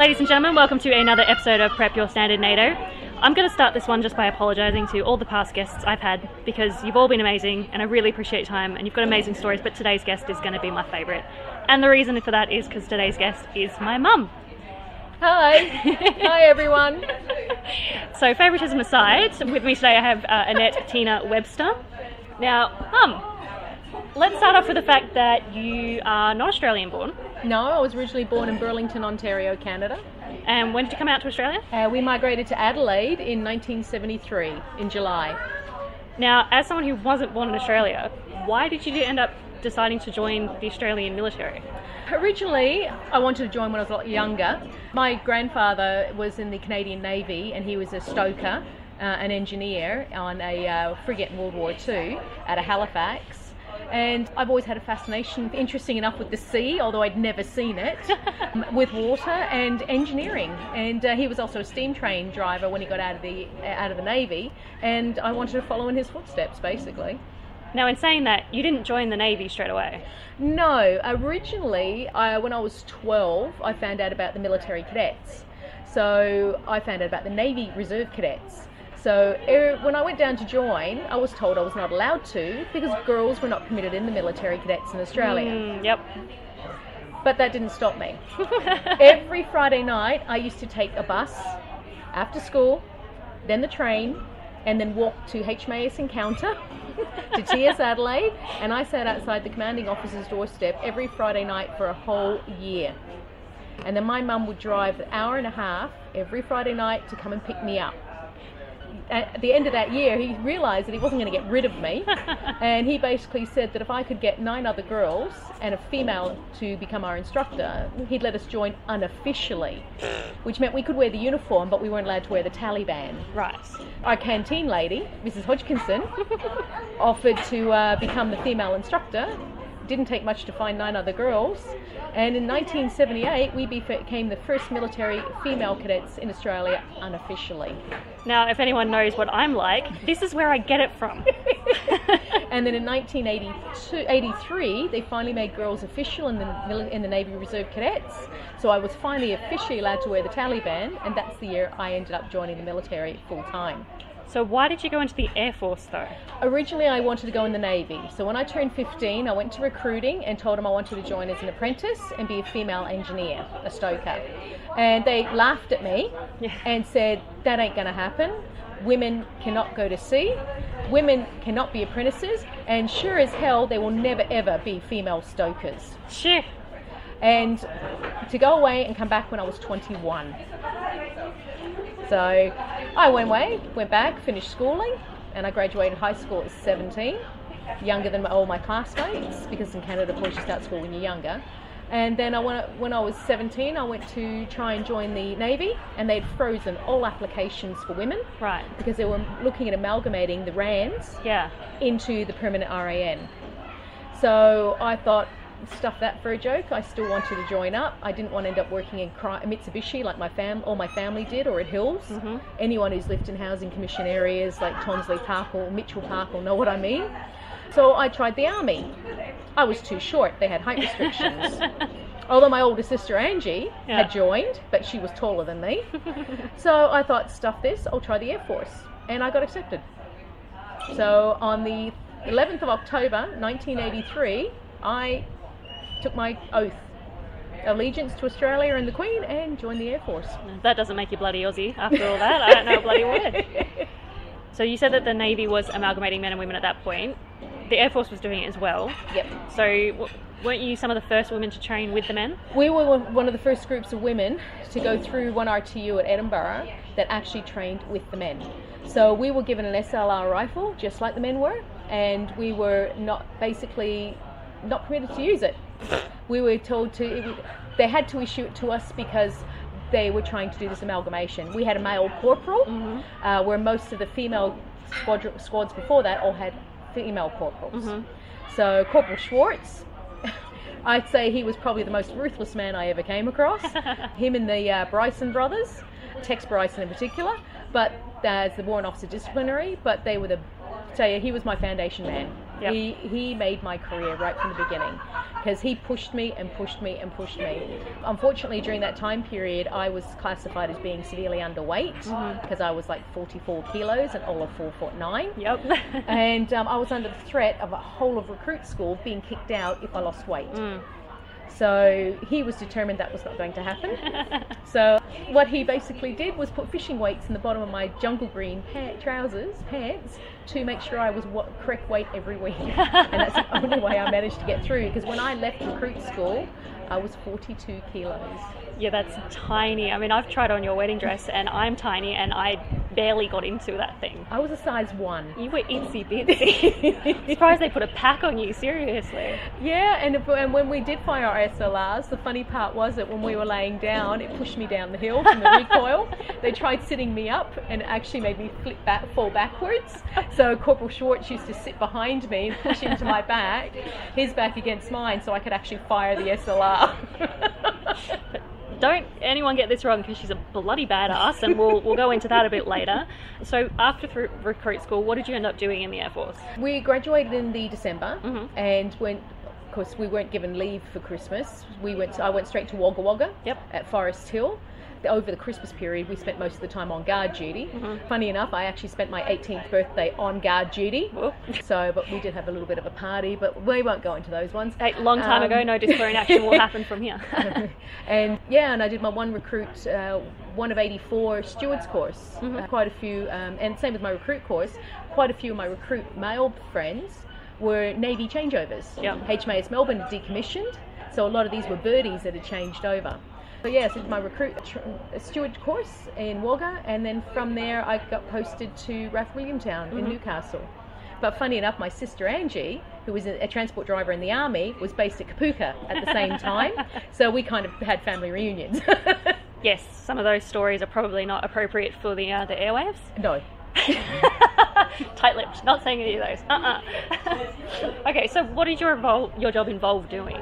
Ladies and gentlemen, welcome to another episode of Prep Your Standard NATO. I'm going to start this one just by apologising to all the past guests I've had because you've all been amazing and I really appreciate your time and you've got amazing stories, but today's guest is going to be my favourite. And the reason for that is because today's guest is my mum. Hi. Hi everyone. So favouritism aside, with me today I have Annette Tina Webster. Now, Mum, let's start off with the fact that you are not Australian born. No, I was originally born in Burlington, Ontario, Canada. And when did you come out to Australia? We migrated to Adelaide in 1973, in July. Now, as someone who wasn't born in Australia, why did you end up deciding to join the Australian military? Originally, I wanted to join when I was a lot younger. My grandfather was in the Canadian Navy and he was a stoker, an engineer on a frigate in World War II out of Halifax. And I've always had a fascination, interesting enough, with the sea, although I'd never seen it, with water and engineering. And he was also a steam train driver when he got out of the Navy, and I wanted to follow in his footsteps, basically. Now, in saying that, you didn't join the Navy straight away. No, originally, when I was 12, I found out about the military cadets. So I found out about the Navy Reserve cadets. So when I went down to join, I was told I was not allowed to because girls were not permitted in the military cadets in Australia. Yep. But that didn't stop me. Every Friday night, I used to take a bus after school, then the train, and then walk to HMAS Encounter to TS Adelaide, and I sat outside the commanding officer's doorstep every Friday night for a whole year. And then my mum would drive an hour and a half every Friday night to come and pick me up. At the end of that year, he realised that he wasn't going to get rid of me, and he basically said that if I could get 9 other girls and a female to become our instructor, he'd let us join unofficially, which meant we could wear the uniform, but we weren't allowed to wear the Taliban. Right. Our canteen lady, Mrs. Hodgkinson, offered to become the female instructor. Didn't take much to find 9 other girls, and in 1978 we became the first military female cadets in Australia unofficially. Now, if anyone knows what I'm like, this is where I get it from. And then in 1983 they finally made girls official in the Navy Reserve Cadets, so I was finally officially allowed to wear the Taliban, and that's the year I ended up joining the military full time. So why did you go into the Air Force though? Originally I wanted to go in the Navy. So when I turned 15, I went to recruiting and told them I wanted to join as an apprentice and be a female engineer, a stoker. And they laughed at me and said, that ain't going to happen. Women cannot go to sea. Women cannot be apprentices. And sure as hell, there will never ever be female stokers. Sure. And to go away and come back when I was 21. So I went back, finished schooling, and I graduated high school at 17, younger than all my classmates, because in Canada, of course, you start school when you're younger. And then when I was 17, I went to try and join the Navy, and they'd frozen all applications for women. Right. Because they were looking at amalgamating the RANs into the permanent RAN. So I thought, stuff that for a joke. I still wanted to join up. I didn't want to end up working in Mitsubishi like all my family did, or at Hills. Mm-hmm. Anyone who's lived in housing commission areas like Tonsley Park or Mitchell Park will know what I mean. So I tried the army. I was too short. They had height restrictions. Although my older sister Angie had joined, but she was taller than me. So I thought, stuff this, I'll try the Air Force. And I got accepted. So on the 11th of October 1983, I took my oath, allegiance to Australia and the Queen, and joined the Air Force. That doesn't make you bloody Aussie after all that. I don't know a bloody word. So you said that the Navy was amalgamating men and women at that point. The Air Force was doing it as well. Yep. So weren't you some of the first women to train with the men? We were one of the first groups of women to go through one RTU at Edinburgh that actually trained with the men. So we were given an SLR rifle, just like the men were, and we were not permitted to use it. We were told they had to issue it to us because they were trying to do this amalgamation. We had a male corporal, where most of the female squads before that all had female corporals. Mm-hmm. So Corporal Schwartz, I'd say he was probably the most ruthless man I ever came across. Him and the Bryson brothers, Tex Bryson in particular, but as the warrant officer disciplinary, but they were the tell you, he was my foundation man. Yep. He made my career right from the beginning, because he pushed me and pushed me and pushed me. Unfortunately, during that time period, I was classified as being severely underweight, because I was like 44 kilos and all of 4'9". Yep. And I was under the threat of a whole of recruit school being kicked out if I lost weight. So he was determined that was not going to happen. So what he basically did was put fishing weights in the bottom of my jungle green pants, to make sure I was correct weight every week. And that's the only way I managed to get through, because when I left recruit school, I was 42 kilos. Yeah, that's tiny. I mean, I've tried on your wedding dress and I'm tiny and I barely got into that thing. I was a size 1. You were itsy bitsy. Surprised they put a pack on you, seriously. Yeah, and when we did fire our SLRs, the funny part was that when we were laying down, it pushed me down the hill from the recoil. They tried sitting me up and it actually made me fall backwards. So Corporal Schwartz used to sit behind me and push into my back, his back against mine, so I could actually fire the SLR. But don't anyone get this wrong, because she's a bloody badass, and we'll go into that a bit later. So after recruit school, what did you end up doing in the Air Force? We graduated in the December, and went. Of course, we weren't given leave for Christmas. I went straight to Wagga Wagga at Forest Hill. Over the Christmas period, we spent most of the time on guard duty. Funny enough, I actually spent my 18th birthday on guard duty. But we did have a little bit of a party, but we won't go into those ones. A long time ago, no disciplinary action will happen from here. And I did my one of 84 stewards course. Quite a few, and same with my recruit course, quite a few of my recruit male friends were Navy changeovers. HMAS Melbourne had decommissioned, so a lot of these were birdies that had changed over. So I did my recruit steward course in Wagga, and then from there I got posted to RAF Williamtown in Newcastle. But funny enough, my sister Angie, who was a transport driver in the army, was based at Kapuka at the same time, so we kind of had family reunions. Yes, some of those stories are probably not appropriate for the airwaves. No. Tight-lipped, not saying any of those. Okay, so what did your job involve doing?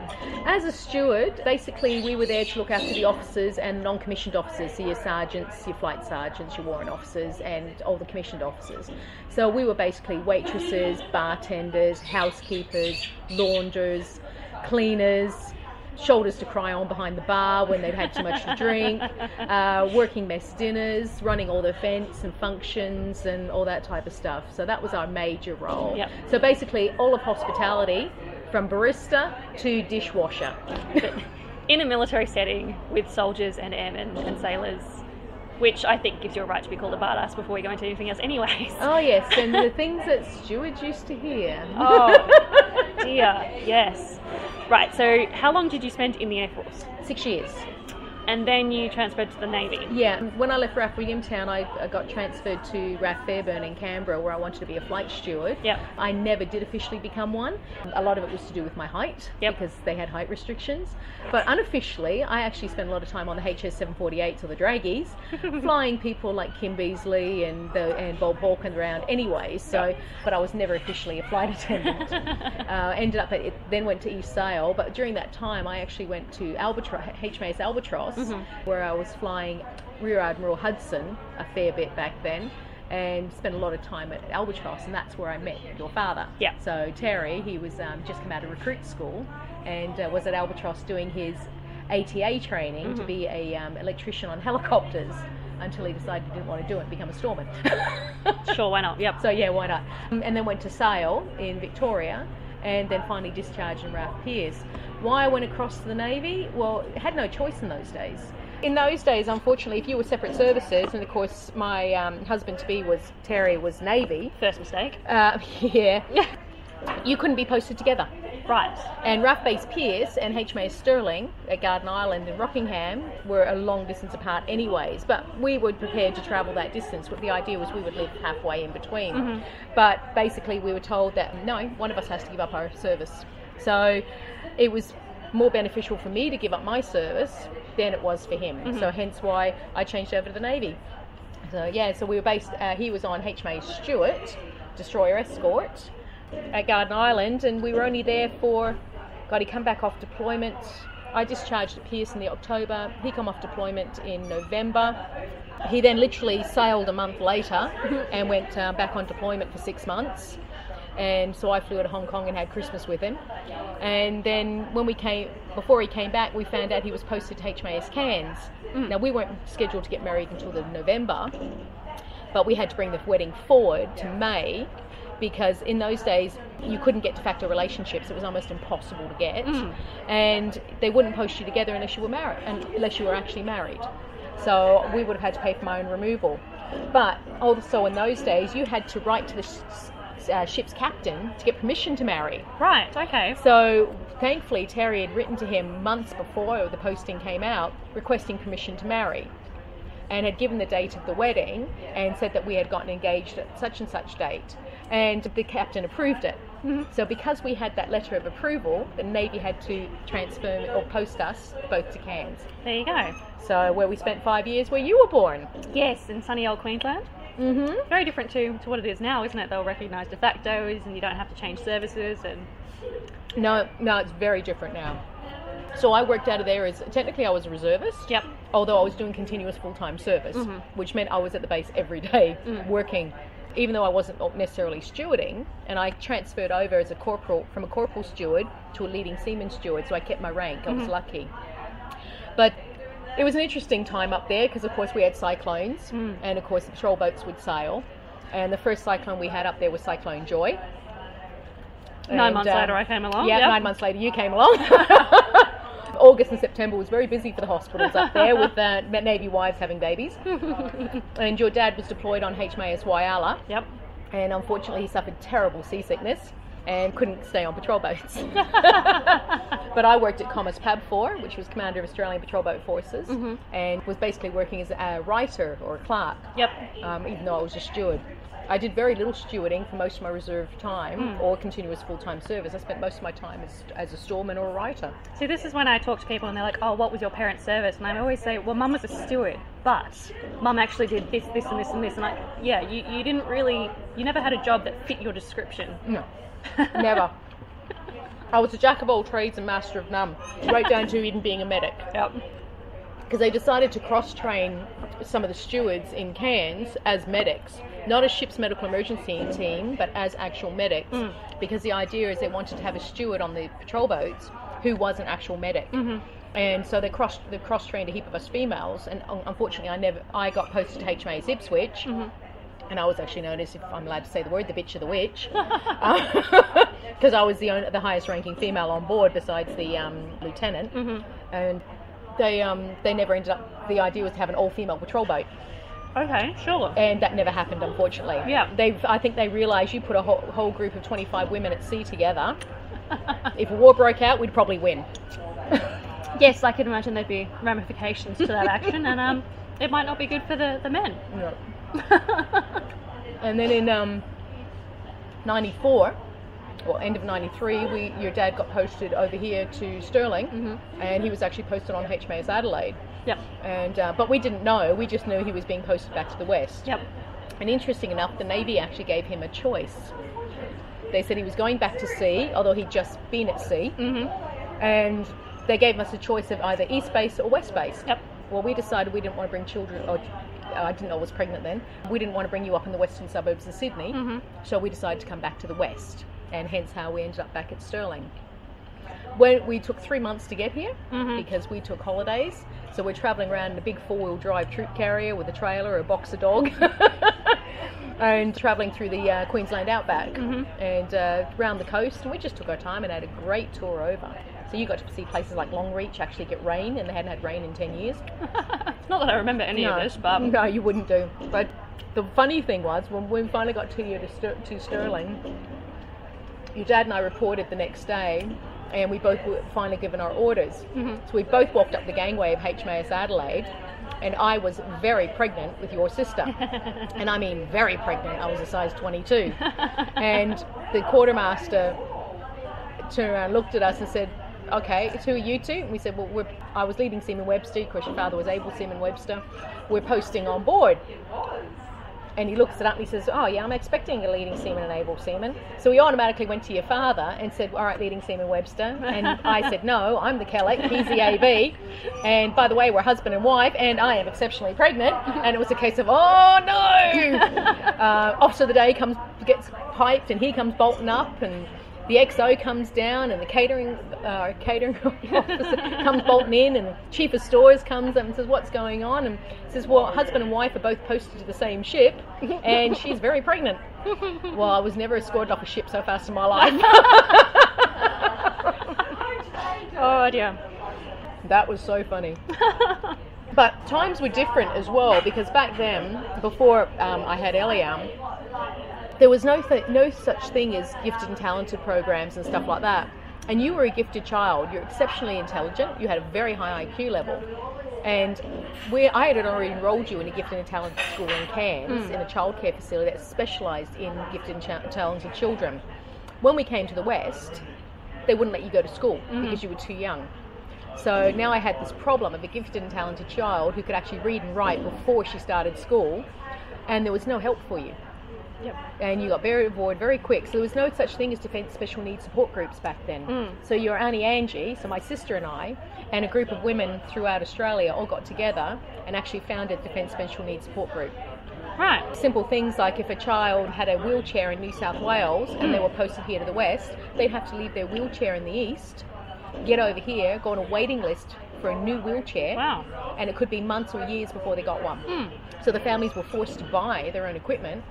As a steward, basically we were there to look after the officers and non-commissioned officers, so your sergeants, your flight sergeants, your warrant officers, and all the commissioned officers. So we were basically waitresses, bartenders, housekeepers, launders, cleaners, shoulders to cry on behind the bar when they've had too much to drink, working mess dinners, running all the events and functions and all that type of stuff. So that was our major role. So basically all of hospitality, from barista to dishwasher. In a military setting with soldiers and airmen and sailors, which I think gives you a right to be called a badass before we go into anything else anyways. Oh yes, and the things that stewards used to hear. Oh dear, yes. Right, so how long did you spend in the Air Force? 6 years. And then you transferred to the Navy? Yeah, when I left RAF Williamtown, I got transferred to RAF Fairburn in Canberra, where I wanted to be a flight steward. I never did officially become one. A lot of it was to do with my height, because they had height restrictions. But unofficially, I actually spent a lot of time on the HS 748s or the Draggies, flying people like Kim Beazley and Bob Hawkins around anyway. So, but I was never officially a flight attendant. Ended up then went to East Sale, but during that time, I actually went to HMAS Albatross, where I was flying Rear Admiral Hudson a fair bit back then, and spent a lot of time at Albatross, and that's where I met your father. So Terry, he was just come out of recruit school and was at Albatross doing his ATA training to be a electrician on helicopters, until he decided he didn't want to do it and become a storeman. Sure, why not? So yeah, why not? And then went to Sale in Victoria, and then finally discharged in RAF Pearce. Why I went across to the Navy? Well, I had no choice in those days. In those days, unfortunately, if you were separate services, and of course my husband-to-be Terry was Navy. First mistake. You couldn't be posted together. Right. And RAF Base Pearce and HMAS Stirling at Garden Island and Rockingham were a long distance apart anyways, but we were prepared to travel that distance. The idea was we would live halfway in between. But basically we were told that no, one of us has to give up our service. So it was more beneficial for me to give up my service than it was for him. So hence why I changed over to the Navy. So we were based, he was on HMAS Stuart, destroyer escort, at Garden Island, and we were only there for, he come back off deployment I discharged at Pearce in the October. He come off deployment in November. He then literally sailed a month later and went back on deployment for 6 months. And so I flew to Hong Kong and had Christmas with him. And then before he came back, we found out he was posted to HMAS Cairns. Now, we weren't scheduled to get married until November, but we had to bring the wedding forward to May, because in those days you couldn't get de facto relationships. It was almost impossible to get. And they wouldn't post you together unless you were married, unless you were actually married. So we would have had to pay for my own removal. But also in those days, you had to write to the ship's captain to get permission to marry. Right, okay. So thankfully Terry had written to him months before the posting came out requesting permission to marry, and had given the date of the wedding and said that we had gotten engaged at such and such date, and the captain approved it. So because we had that letter of approval, the Navy had to transfer or post us both to Cairns. There you go. So where we spent 5 years, where you were born. Yes, in sunny old Queensland. Very different to what it is now, isn't it? They'll recognise de factos and you don't have to change services. And No, it's very different now. So I worked out of there as, technically I was a reservist. Yep. Although I was doing continuous full-time service, which meant I was at the base every day working, even though I wasn't necessarily stewarding. And I transferred over as a corporal, from a corporal steward to a leading seaman steward, so I kept my rank. I was lucky. But it was an interesting time up there because, of course, we had cyclones, and of course the patrol boats would sail. And the first cyclone we had up there was Cyclone Joy. 9 months later I came along. Yeah, 9 months later you came along. August and September was very busy for the hospitals up there with Navy wives having babies. And your dad was deployed on HMAS Whyalla. Yep. And unfortunately he suffered terrible seasickness and couldn't stay on patrol boats. But I worked at Commerce Pab 4, which was Commander of Australian Patrol Boat Forces, and was basically working as a writer or a clerk, even though I was a steward. I did very little stewarding for most of my reserve time or continuous full-time service. I spent most of my time as a storeman or a writer. See, this is when I talk to people and they're like, oh, what was your parents' service? And I always say, well, Mum was a steward, but Mum actually did this, this and this and this. And you didn't really, you never had a job that fit your description. No, never. I was a jack of all trades and master of none, right down to even being a medic. Yep. Because they decided to cross-train some of the stewards in Cairns as medics, not as ship's medical emergency team, but as actual medics, because the idea is they wanted to have a steward on the patrol boats who was an actual medic. And so they cross-trained a heap of us females, and unfortunately I got posted to HMAS Ipswich, and I was actually known as, if I'm allowed to say the word, the bitch of the witch, because I was the highest ranking female on board besides the lieutenant, and they never ended up, the idea was to have an all-female patrol boat. Okay, sure. And that never happened, unfortunately. Yeah. I think they realised you put a whole group of 25 women at sea together, if a war broke out, we'd probably win. Yes, I can imagine there'd be ramifications to that action, and it might not be good for the men. No. And then in 94, well, end of 93, your dad got posted over here to Stirling, and he was actually posted on HMAS Adelaide. Yep. And but we didn't know. We just knew he was being posted back to the west. Yep. And interesting enough, the Navy actually gave him a choice. They said he was going back to sea, although he'd just been at sea, and they gave us a choice of either East Base or West Base. Yep. Well, we decided we didn't want to bring children, or I didn't know I was pregnant then. We didn't want to bring you up in the western suburbs of Sydney, so we decided to come back to the west, and hence how we ended up back at Stirling. When we took 3 months to get here because we took holidays, so we're travelling around in a big four-wheel drive troop carrier with a trailer, a boxer dog, and travelling through the Queensland outback and around the coast, and we just took our time and had a great tour over. So you got to see places like Longreach actually get rain, and they hadn't had rain in 10 years. Not that I remember any of this, but... No, you wouldn't do. But the funny thing was, when we finally got to Stirling, your dad and I reported the next day, and we both were finally given our orders. So we both walked up the gangway of HMAS Adelaide, and I was very pregnant with your sister. And I mean very pregnant. I was a size 22. And the quartermaster turned around, looked at us and said, okay, who are you two? And we said, well, I was leading Seaman Webster, of course your father was able Seaman Webster. We're posting on board. And he looks it up and he says, oh yeah, I'm expecting a leading seaman and able seaman. So we automatically went to your father and said, all right, leading seaman Webster. And I said, no, I'm the cadet, he's the AB. And by the way, we're husband and wife, and I am exceptionally pregnant. And it was a case of, oh no! Officer of the day gets piped, and he comes bolting up, and the XO comes down, and the catering officer comes bolting in, and the chief of stores comes up and says, what's going on? And says, well, husband and wife are both posted to the same ship, and she's very pregnant. Well, I was never escorted off a ship so fast in my life. Oh dear. That was so funny. But times were different as well, because back then, before I had Eliam, there was no such thing as gifted and talented programs and stuff like that. And you were a gifted child. You're exceptionally intelligent. You had a very high IQ level. And I had already enrolled you in a gifted and talented school in Cairns, in a childcare facility that specialised in gifted and talented children. When we came to the West, they wouldn't let you go to school because you were too young. So now I had this problem of a gifted and talented child who could actually read and write before she started school, and there was no help for you. Yep. And you got very bored very quick. So there was no such thing as Defence Special Needs Support Groups back then. So your Auntie Angie, so my sister and I, and a group of women throughout Australia all got together and actually founded Defence Special Needs Support Group. Right. Simple things like if a child had a wheelchair in New South Wales and they were posted here to the West, they'd have to leave their wheelchair in the East, get over here, go on a waiting list for a new wheelchair. Wow. And it could be months or years before they got one. So the families were forced to buy their own equipment.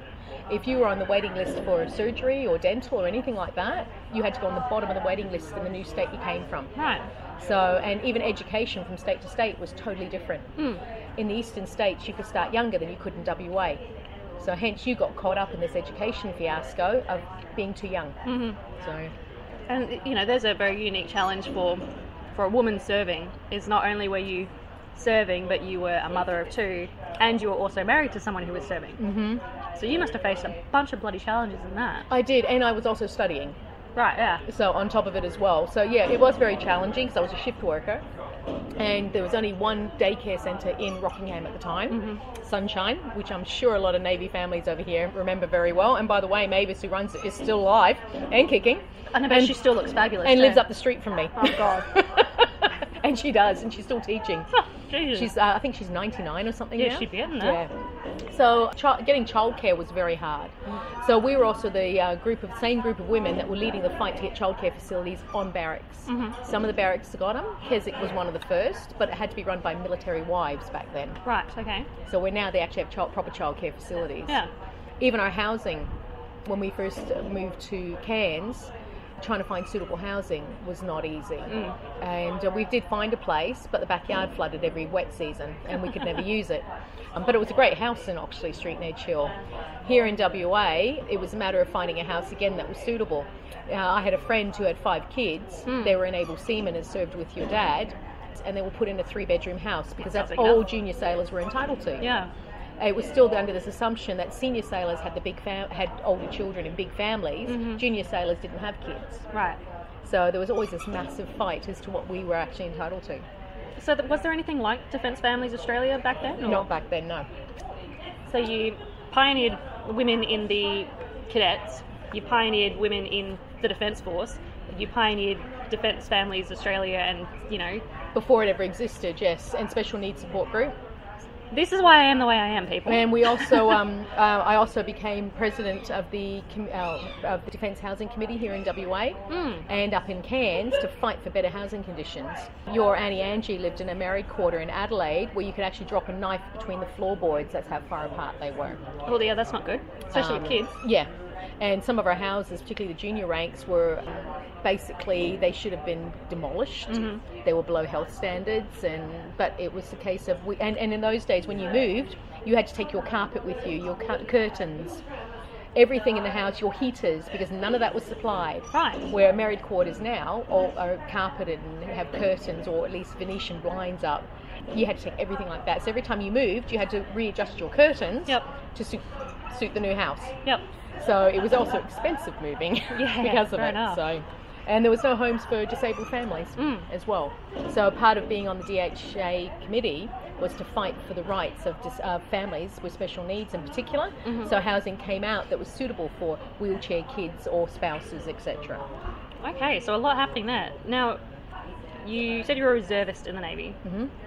If you were on the waiting list for surgery or dental or anything like that, you had to go on the bottom of the waiting list in the new state you came from. Right. So, and even education from state to state was totally different. In the eastern states, you could start younger than you could in WA. So hence you got caught up in this education fiasco of being too young. So, and you know, there's a very unique challenge for a woman serving. Is not only were you serving, but you were a mother of two, and you were also married to someone who was serving. So you must have faced a bunch of bloody challenges in that. I did, and I was also studying. Right, yeah. So on top of it as well. So yeah, it was very challenging because I was a shift worker, and there was only one daycare centre in Rockingham at the time, Sunshine, which I'm sure a lot of Navy families over here remember very well. And by the way, Mavis, who runs it, is still alive and kicking. And I bet she still looks fabulous. And lives up the street from me. Oh God. And she does, and she's still teaching. Jesus. She's, I think she's 99 or something Yeah, now. she'd be getting that. Yeah. So getting childcare was very hard. So we were also the same group of women that were leading the fight to get childcare facilities on barracks. Some of the barracks got them. Keswick was one of the first, but it had to be run by military wives back then. Right, okay. So now they actually have proper childcare facilities. Yeah. Even our housing, when we first moved to Cairns, trying to find suitable housing was not easy. And we did find a place, but the backyard flooded every wet season and we could never use it. But it was a great house in Oxley Street near Chill. Here in WA, it was a matter of finding a house again that was suitable. I had a friend who had 5 kids. They were an able seaman and served with your dad, and they were put in a 3-bedroom house because that's all junior sailors were entitled to. Yeah. It was still under this assumption that senior sailors had had older children in big families. Junior sailors didn't have kids. Right. So there was always this massive fight as to what we were actually entitled to. So was there anything like Defence Families Australia back then? Or? Not back then, no. So you pioneered women in the cadets, you pioneered women in the Defence Force, you pioneered Defence Families Australia, and, you know... Before it ever existed, yes, and Special Needs Support Group. This is why I am the way I am, people. And we also, I also became president of the Defence Housing Committee here in WA and up in Cairns to fight for better housing conditions. Your Auntie Angie lived in a married quarter in Adelaide where you could actually drop a knife between the floorboards. That's how far apart they were. Well, yeah, that's not good, especially with kids. Yeah. And some of our houses, particularly the junior ranks, were basically, they should have been demolished. They were below health standards, but it was a case of, and in those days when you moved, you had to take your carpet with you, your curtains, everything in the house, your heaters, because none of that was supplied. Right. Where married quarters now all are carpeted and have curtains or at least Venetian blinds up. You had to take everything like that. So every time you moved, you had to readjust your curtains to suit the new house. Yep. So it was also expensive moving because of it. Enough. So, and there was no homes for disabled families as well. So part of being on the DHA committee was to fight for the rights of families with special needs in particular. So housing came out that was suitable for wheelchair kids or spouses, etc. Okay, so a lot happening there. Now, you said you were a reservist in the Navy.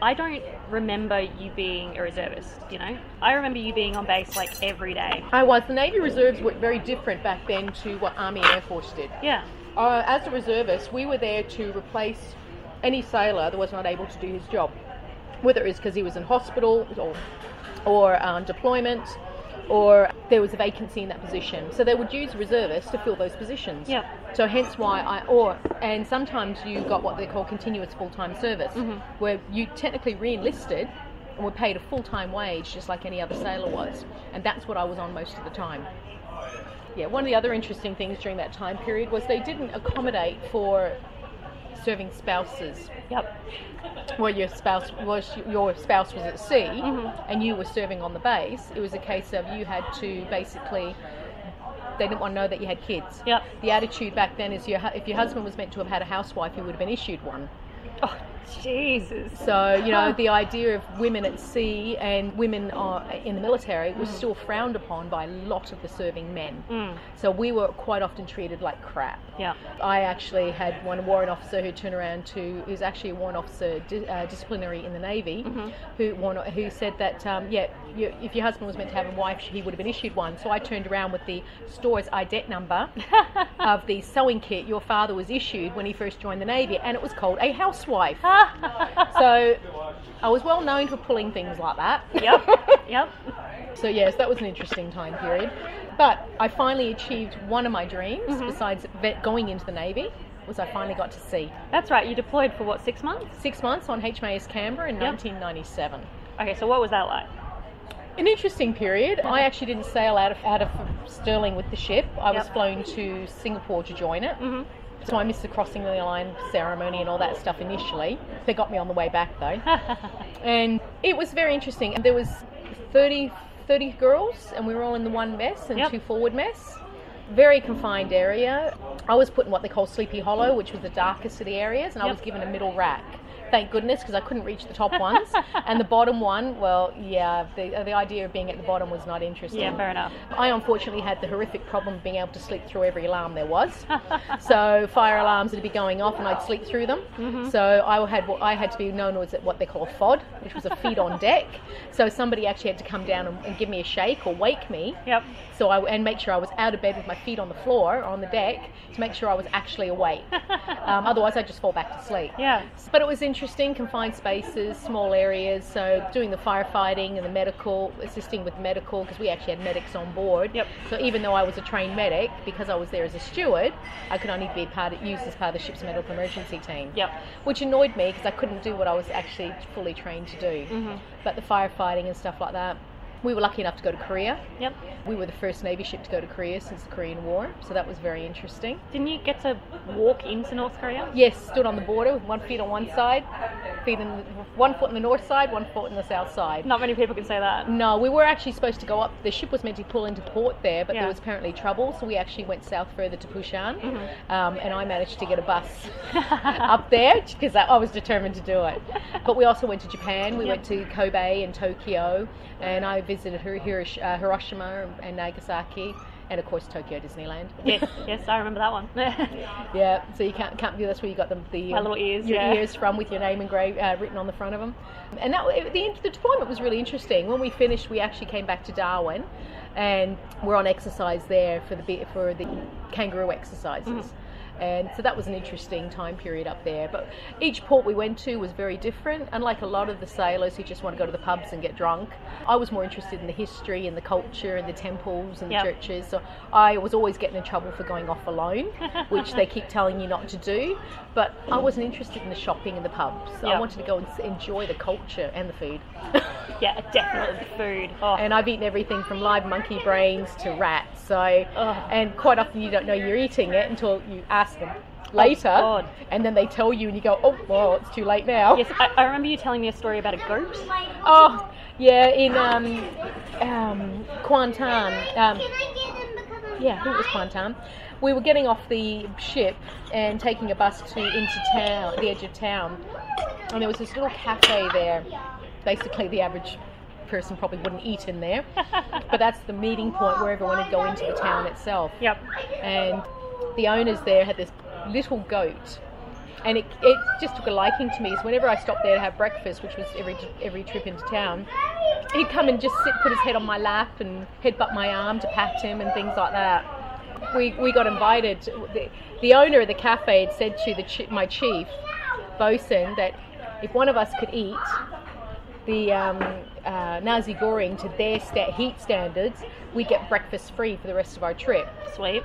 I don't remember you being a reservist, you know? I remember you being on base like every day. I was. The Navy Reserves were very different back then to what Army and Air Force did. Yeah. As a reservist, we were there to replace any sailor that was not able to do his job, whether it was because he was in hospital or on deployment, or there was a vacancy in that position. So they would use reservists to fill those positions. Yeah. So hence why and sometimes you got what they call continuous full-time service, where you technically re-enlisted and were paid a full-time wage just like any other sailor was. And that's what I was on most of the time. Yeah, one of the other interesting things during that time period was they didn't accommodate for serving spouses. Yep. Where your spouse was at sea and you were serving on the base. It was a case of you had to basically, they didn't want to know that you had kids. Yep. The attitude back then is if your husband was meant to have had a housewife, he would have been issued one. Oh, Jesus. So, you know, the idea of women at sea and women in the military was still frowned upon by a lot of the serving men. So we were quite often treated like crap. Yeah. I actually had one warrant officer who turned around to, who's actually a warrant officer disciplinary in the Navy, who said that, if your husband was meant to have a wife, he would have been issued one. So I turned around with the store's IDET number of the sewing kit your father was issued when he first joined the Navy, and it was called a housewife. So I was well known for pulling things like that. Yep. So yes, that was an interesting time period. But I finally achieved one of my dreams, besides going into the Navy, was I finally got to sea. That's right, you deployed for what, 6 months? 6 months on HMAS Canberra in 1997. Okay, so what was that like? An interesting period. I actually didn't sail out of Stirling with the ship. I was flown to Singapore to join it. So I missed the crossing the line ceremony and all that stuff initially. They got me on the way back though. And it was very interesting. There was 30 girls and we were all in the one mess and two forward mess. Very confined area. I was put in what they call Sleepy Hollow, which was the darkest of the areas, and I was given a middle rack. Thank goodness, because I couldn't reach the top ones. And the bottom one, well, yeah, the idea of being at the bottom was not interesting. Yeah, fair enough. I unfortunately had the horrific problem of being able to sleep through every alarm there was. So fire alarms would be going off and I'd sleep through them. So I had to be known as what they call a FOD, which was a feet on deck. So somebody actually had to come down and give me a shake or wake me. Yep. And make sure I was out of bed with my feet on the floor or on the deck to make sure I was actually awake. Otherwise I'd just fall back to sleep. Yeah. But it was interesting, confined spaces, small areas, so doing the firefighting and the medical, assisting with medical, because we actually had medics on board. Yep. So even though I was a trained medic, because I was there as a steward, I could only be used as part of the ship's medical emergency team. Yep. Which annoyed me because I couldn't do what I was actually fully trained to do. But the firefighting and stuff like that. We were lucky enough to go to Korea. Yep. We were the first Navy ship to go to Korea since the Korean War, so that was very interesting. Didn't you get to walk into North Korea? Yes, stood on the border with 1 foot on one side, 1 foot in the north side, 1 foot in the south side. Not many people can say that. No, we were actually supposed to go up. The ship was meant to pull into port there, but there was apparently trouble, so we actually went south further to Busan, and I managed to get a bus up there because I was determined to do it. But we also went to Japan. We went to Kobe and Tokyo, and I visited Hiroshima and Nagasaki, and of course Tokyo Disneyland. Yes, I remember that one. Yeah, so you can't view. That's where you got my little ears, ears from, with your name engraved written on the front of them. And the deployment was really interesting. When we finished, we actually came back to Darwin, and we're on exercise there for the kangaroo exercises. And so that was an interesting time period up there. But each port we went to was very different. Unlike a lot of the sailors who just want to go to the pubs and get drunk, I was more interested in the history and the culture and the temples and the churches. So I was always getting in trouble for going off alone, which they keep telling you not to do. But I wasn't interested in the shopping and the pubs. I wanted to go and enjoy the culture and the food. Yeah, definitely the food. Oh. And I've eaten everything from live monkey brains to rats. So, and quite often you don't know you're eating it until you ask them later, and then they tell you and you go, oh, well, it's too late now. Yes, I remember you telling me a story about a goat. Oh, yeah, in Kuantan. I think it was Kuantan. We were getting off the ship and taking a bus into town, the edge of town, and there was this little cafe there. basically the average person probably wouldn't eat in there. But that's the meeting point where everyone would go into the town itself. Yep. And the owners there had this little goat. And it just took a liking to me. So whenever I stopped there to have breakfast, which was every trip into town, he'd come and just put his head on my lap and headbutt my arm to pat him and things like that. We got invited. The owner of the cafe had said to my chief, bosun, that if one of us could eat the nasi goreng to their heat standards, we get breakfast free for the rest of our trip. Sweet.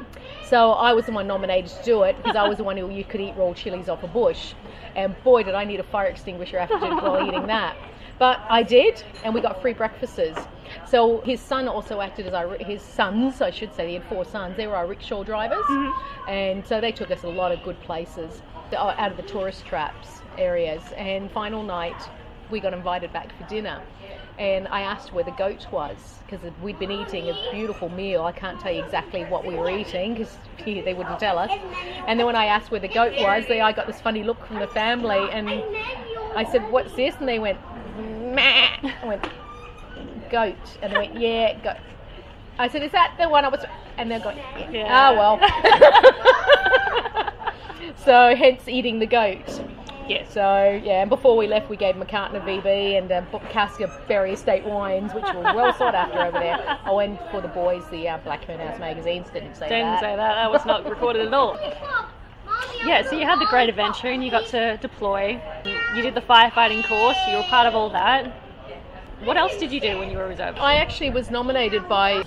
So I was the one nominated to do it because I was the one who you could eat raw chilies off a bush. And boy, did I need a fire extinguisher after while eating that. But I did, and we got free breakfasts. So his son also acted as his sons, I should say. He had 4 sons. They were our rickshaw drivers. Mm-hmm. And so they took us a lot of good places out of the tourist traps areas. And final night, we got invited back for dinner. And I asked where the goat was, because we'd been eating a beautiful meal. I can't tell you exactly what we were eating, because they wouldn't tell us. And then when I asked where the goat was, I got this funny look from the family, and I said, "What's this?" And they went, "Meh." I went, "Goat." And they went, "Yeah, goat." I said, "Is that the one I was..." And they're going, "Yeah. Oh, well." So hence eating the goat. Yes. So, yeah, and before we left, we gave them a carton of VB and a cask of Berry Estate wines, which were well sought after over there. Oh, and for the boys, the Black Hern House magazines didn't say that. Didn't say that. That was not recorded at all. Yeah, so you had the great adventure and you got to deploy. You did the firefighting course. You were part of all that. What else did you do when you were a reserve? I actually was nominated by,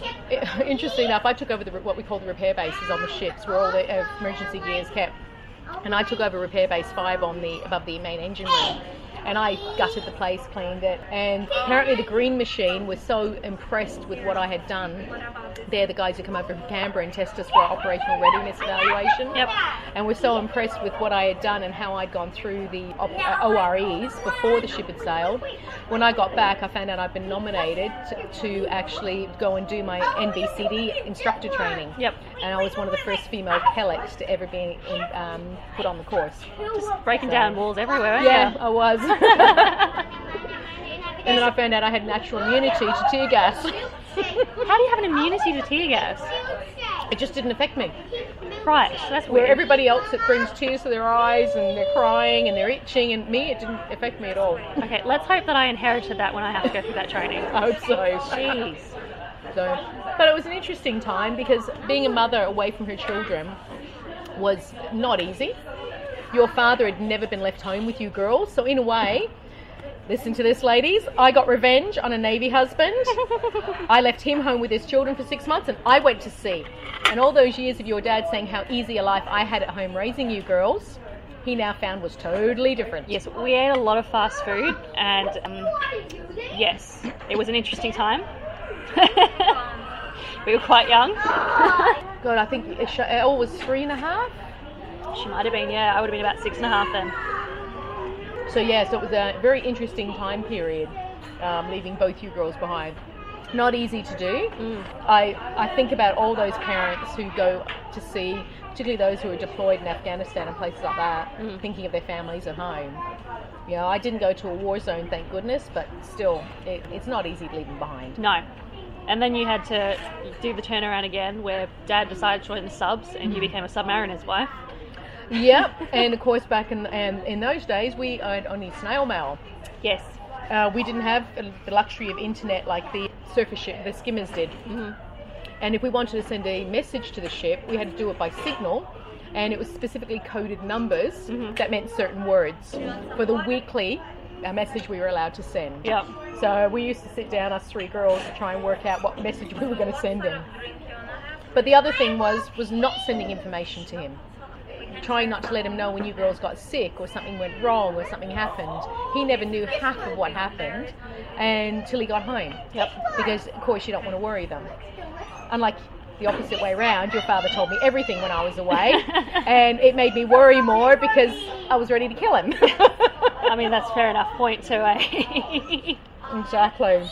interesting enough, I took over what we call the repair bases on the ships where all the emergency gear is kept. And I took over repair base 5 above the main engine room. And I gutted the place, cleaned it. And apparently the green machine was so impressed with what I had done. They're the guys who come over from Canberra and test us for our operational readiness evaluation. Yep. And were so impressed with what I had done and how I'd gone through the OREs before the ship had sailed. When I got back, I found out I'd been nominated to actually go and do my NBCD instructor training. Yep. And I was one of the first female cadets to ever be put on the course. Just breaking down walls everywhere, yeah, I was. And then I found out I had natural immunity to tear gas. How do you have an immunity to tear gas? It just didn't affect me. Right, that's weird. Where everybody else, it brings tears to their eyes and they're crying and they're itching, and me, it didn't affect me at all. Okay, let's hope that I inherited that when I have to go through that training. I hope so. Jeez. So, but it was an interesting time because being a mother away from her children was not easy. Your father had never been left home with you girls, so in a way, listen to this, ladies, I got revenge on a Navy husband. I left him home with his children for 6 months and I went to sea. And all those years of your dad saying how easy a life I had at home raising you girls, he now found was totally different. Yes, we ate a lot of fast food and yes, it was an interesting time. We were quite young. God, I think Elle was 3.5. She might have been, yeah. I would have been about 6.5 then. So yeah, so it was a very interesting time period, leaving both you girls behind. Not easy to do. I think about all those parents who go to sea, particularly those who are deployed in Afghanistan and places like that, thinking of their families at home. You know, I didn't go to a war zone, thank goodness, but still, it's not easy to leave them behind. No. And then you had to do the turnaround again where Dad decided to join the subs and you became a submariner's wife. Yep, and of course back in those days we had only snail mail. Yes. We didn't have the luxury of internet like the surface ship, the skimmers did. Mm-hmm. And if we wanted to send a message to the ship, we had to do it by signal, and it was specifically coded numbers that meant certain words for the weekly message we were allowed to send. Yep. So we used to sit down, us 3 girls, to try and work out what message we were going to send him. But the other thing was not sending information to him. Trying not to let him know when you girls got sick or something went wrong or something happened. He never knew half of what happened until he got home. Yep. Because, of course, you don't want to worry them. Unlike the opposite way around, your father told me everything when I was away, and it made me worry more because I was ready to kill him. I mean, that's fair enough point too, eh? Exactly.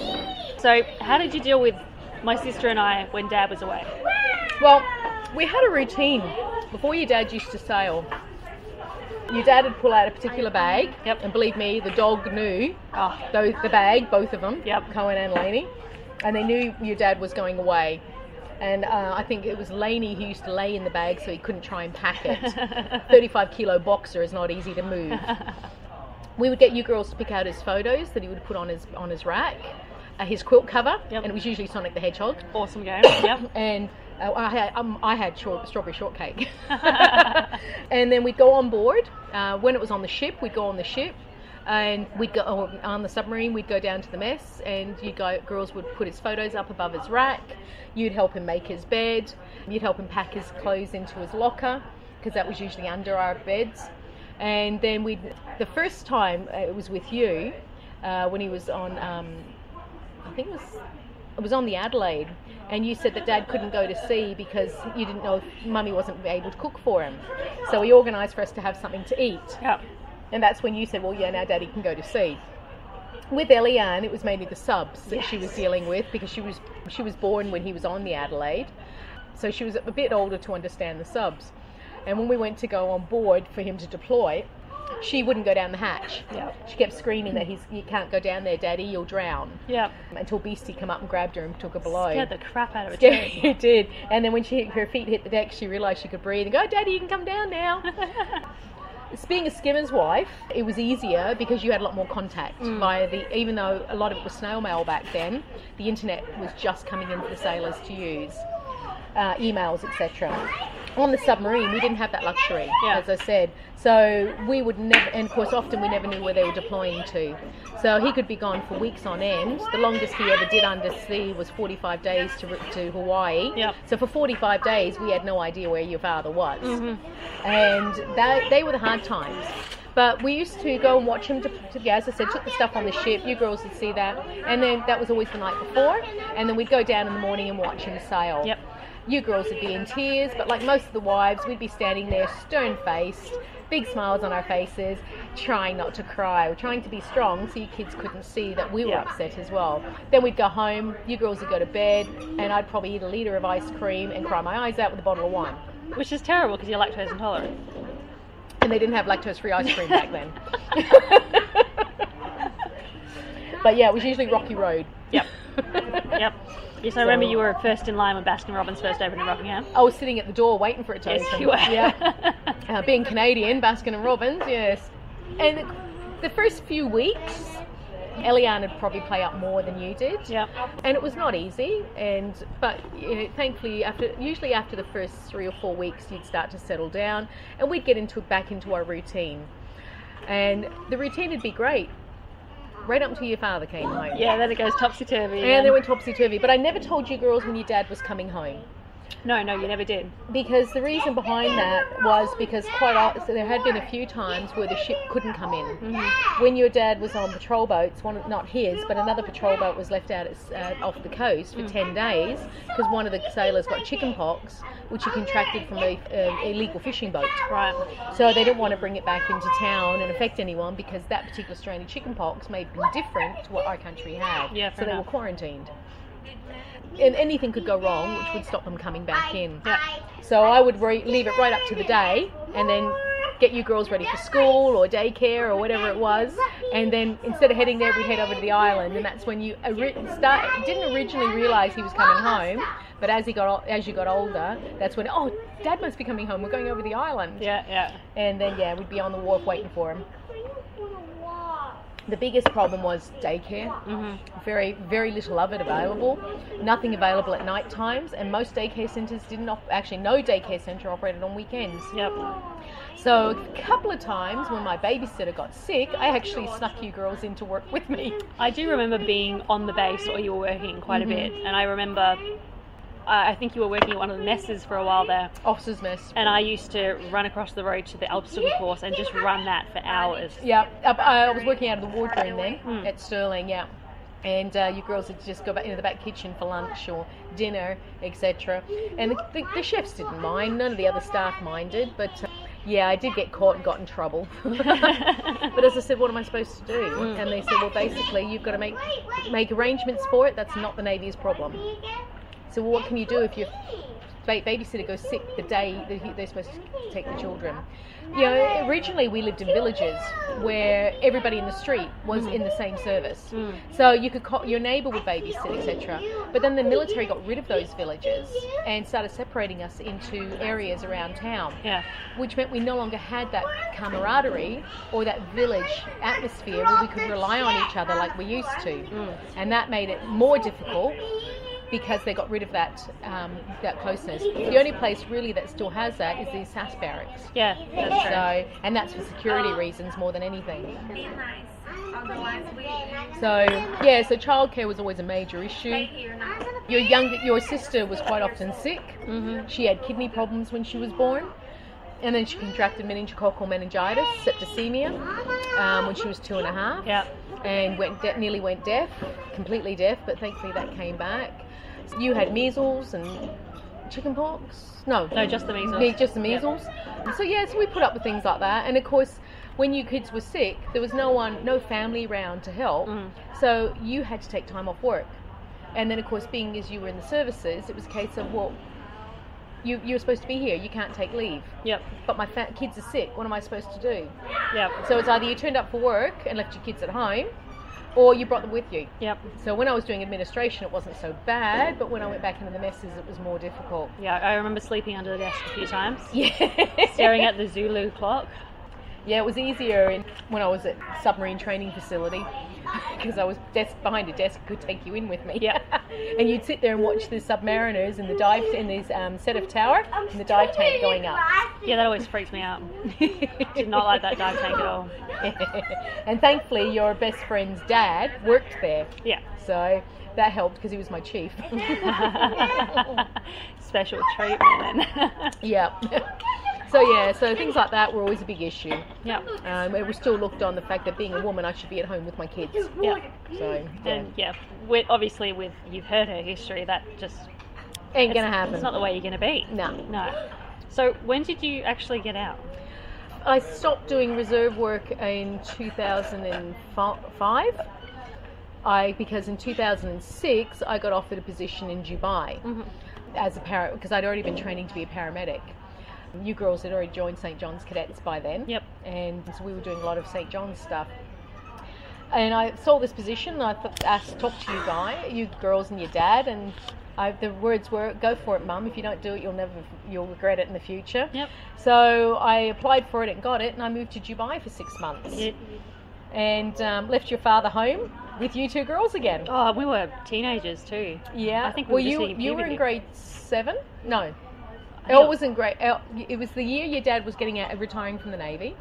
So, how did you deal with my sister and I when Dad was away? Well, we had a routine. Before your dad used to sail, Your dad would pull out a particular bag, and believe me, the dog knew the bag, both of them, Cohen and Laney, and they knew your dad was going away. And I think it was Laney who used to lay in the bag so he couldn't try and pack it. 35-kilo boxer is not easy to move. We would get you girls to pick out his photos that he would put on his rack, his quilt cover, and it was usually Sonic the Hedgehog. Awesome game. And I had strawberry shortcake. And then we'd go on board. When it was on the ship, we'd go on the ship. And we'd go on the submarine, we'd go down to the mess, and girls would put his photos up above his rack. You'd help him make his bed. You'd help him pack his clothes into his locker, because that was usually under our beds. And then the first time it was with you, when he was on, I think it was on the Adelaide, and you said that Dad couldn't go to sea because you didn't know if Mummy wasn't able to cook for him. So he organised for us to have something to eat. Yep. And that's when you said, well, yeah, now Daddy can go to sea. With Eliane, it was mainly the subs that she was dealing with, because she was born when he was on the Adelaide. So she was a bit older to understand the subs. And when we went to go on board for him to deploy, she wouldn't go down the hatch. Yep. She kept screaming that you can't go down there, Daddy, you'll drown. Yep. Until Beastie come up and grabbed her and took her below. Scared the crap out of her too. It did. And then when her feet hit the deck, she realised she could breathe and go, oh, Daddy, you can come down now. Being a skimmer's wife, it was easier because you had a lot more contact even though a lot of it was snail mail back then, the internet was just coming in for the sailors to use, emails, etc. On the submarine, we didn't have that luxury, as I said. So we would never, and of course often we never knew where they were deploying to. So he could be gone for weeks on end. The longest he ever did undersea was 45 days to Hawaii. Yep. So for 45 days we had no idea where your father was. And they were the hard times. But we used to go and watch him, as I said, took the stuff on the ship. You girls would see that. And then that was always the night before. And then we'd go down in the morning and watch him sail. Yep. You girls would be in tears, but like most of the wives, we'd be standing there stone-faced, big smiles on our faces, trying not to cry. We're trying to be strong so you kids couldn't see that we were upset as well. Then we'd go home, you girls would go to bed, and I'd probably eat a litre of ice cream and cry my eyes out with a bottle of wine. Which is terrible because you're lactose intolerant. And they didn't have lactose-free ice cream back then. But yeah, it was usually Rocky Road. Yep. Yep. Yes, I remember you were first in line when Baskin Robbins first opened in Rockingham. I was sitting at the door waiting for it to open. Yes, you were. Yeah. Being Canadian, Baskin and Robbins, yes. And the first few weeks, Eliane would probably play up more than you did. Yep. And it was not easy. But thankfully, usually after the first 3 or 4 weeks, you'd start to settle down, and we'd get back into our routine. And the routine would be great. Right up until your father came home. Yeah, then it goes topsy-turvy. And then it went topsy-turvy. But I never told you girls when your dad was coming home. No, you never did. Because the reason behind that was because so there had been a few times where the ship couldn't come in. Mm-hmm. When your dad was on patrol boats, not his, but another patrol boat was left out off the coast for 10 days because one of the sailors got chicken pox, which he contracted from an illegal fishing boat. Right. So they didn't want to bring it back into town and affect anyone because that particular strain of chicken pox may have been different to what our country had. Yeah, so they were quarantined. And anything could go wrong, which would stop them coming back in. Yeah. So I would leave it right up to the day, and then get you girls ready for school or daycare or whatever it was. And then instead of heading there, we'd head over to the island, and that's when you didn't originally realise he was coming home. But as you got older, that's when Dad must be coming home. We're going over the island. Yeah. And then we'd be on the wharf waiting for him. The biggest problem was daycare. Mm-hmm. Very, very little of it available. Nothing available at night times, and most daycare centres no daycare centre operated on weekends. Yep. So a couple of times when my babysitter got sick, I actually snuck you girls in to work with me. I do remember being on the base, or you were working quite a bit, and I remember I think you were working at one of the messes for a while there. Officers' mess. And I used to run across the road to the obstacle course and just run that for hours. Yeah, I was working out of the wardroom then at Stirling, yeah. And you girls would just go back into the back kitchen for lunch or dinner, etc. And the chefs didn't mind, none of the other staff minded, but I did get caught and got in trouble. But as I said, what am I supposed to do? And they said, well, basically, you've got to make arrangements for it. That's not the Navy's problem. So what can you do if you're babysitter goes sick the day that they're supposed to take the children. You know, originally we lived in villages where everybody in the street was in the same service. So you could call, your neighbour would babysit, etc. But then the military got rid of those villages and started separating us into areas around town, which meant we no longer had that camaraderie or that village atmosphere where we could rely on each other like we used to. And that made it more difficult because they got rid of that that closeness. The only place really that still has that is the SAS barracks. Yeah, that's true. So, and that's for security reasons more than anything. So yeah, so childcare was always a major issue. Your sister was quite often sick. She had kidney problems when she was born, and then she contracted meningococcal meningitis, septicemia, when she was 2.5. Yeah. And nearly went deaf, completely deaf, but thankfully that came back. You had measles and chickenpox? No, just the measles. Just the measles. Yep. So so we put up with things like that. And of course, when you kids were sick, there was no family around to help. So you had to take time off work. And then of course, being as you were in the services, it was a case of, well, you're supposed to be here, you can't take leave. Yep. But my kids are sick, what am I supposed to do? Yep. So it's either you turned up for work and left your kids at home, or you brought them with you. Yep. So when I was doing administration, it wasn't so bad, but when I went back into the messes, it was more difficult. Yeah, I remember sleeping under the desk a few times. Yeah. Staring at the Zulu clock. Yeah, it was easier when I was at submarine training facility because I was behind a desk, could take you in with me. Yeah. And you'd sit there and watch the submariners in this set of tower and the dive tank going up. Yeah, that always freaks me out. Did not like that dive tank at all. And thankfully, your best friend's dad worked there. Yeah. So that helped because he was my chief. Special treatment. Yeah. So things like that were always a big issue. Yeah. It was still looked on the fact that being a woman, I should be at home with my kids. Yeah. So and obviously you've heard her history, that just ain't gonna happen. It's not the way you're gonna be. No. So when did you actually get out? I stopped doing reserve work in 2005. Because in 2006 I got offered a position in Dubai as a because I'd already been training to be a paramedic. You girls had already joined St. John's cadets by then. Yep. And so we were doing a lot of St. John's stuff. And I saw this position and I asked to talk to you girls and your dad, and the words were, "Go for it, Mum. If you don't do it, you'll regret it in the future." Yep. So I applied for it and got it, and I moved to Dubai for 6 months. Yep. And left your father home with you two girls again. Oh, we were teenagers too. Yeah. I think we were you were in grade 7? No. Elle was in grade. It was the year your dad was retiring from the Navy.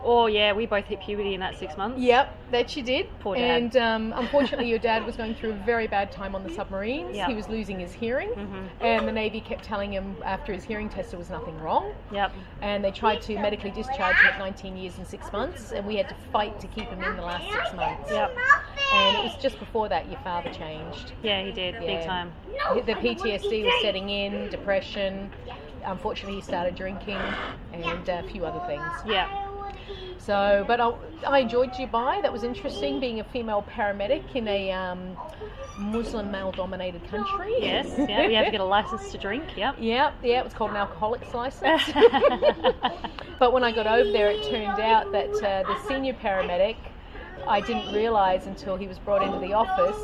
Oh yeah, we both hit puberty in that 6 months. Yep, that you did. Poor dad. And unfortunately, your dad was going through a very bad time on the submarines. Yep. He was losing his hearing, and the Navy kept telling him after his hearing test there was nothing wrong. Yep. And they tried to medically discharge him at 19 years and 6 months, and we had to fight to keep him in the last 6 months. Yep. And it was just before that your father changed. Yeah, he did, big time. The PTSD was setting in, depression. Unfortunately, he started drinking and a few other things. Yeah. So, but I enjoyed Dubai. That was interesting, being a female paramedic in a Muslim male-dominated country. Yes, yeah, we had to get a license to drink. Yep. Yeah, it was called an alcoholics license. But when I got over there, it turned out that the senior paramedic, I didn't realise until he was brought into the office,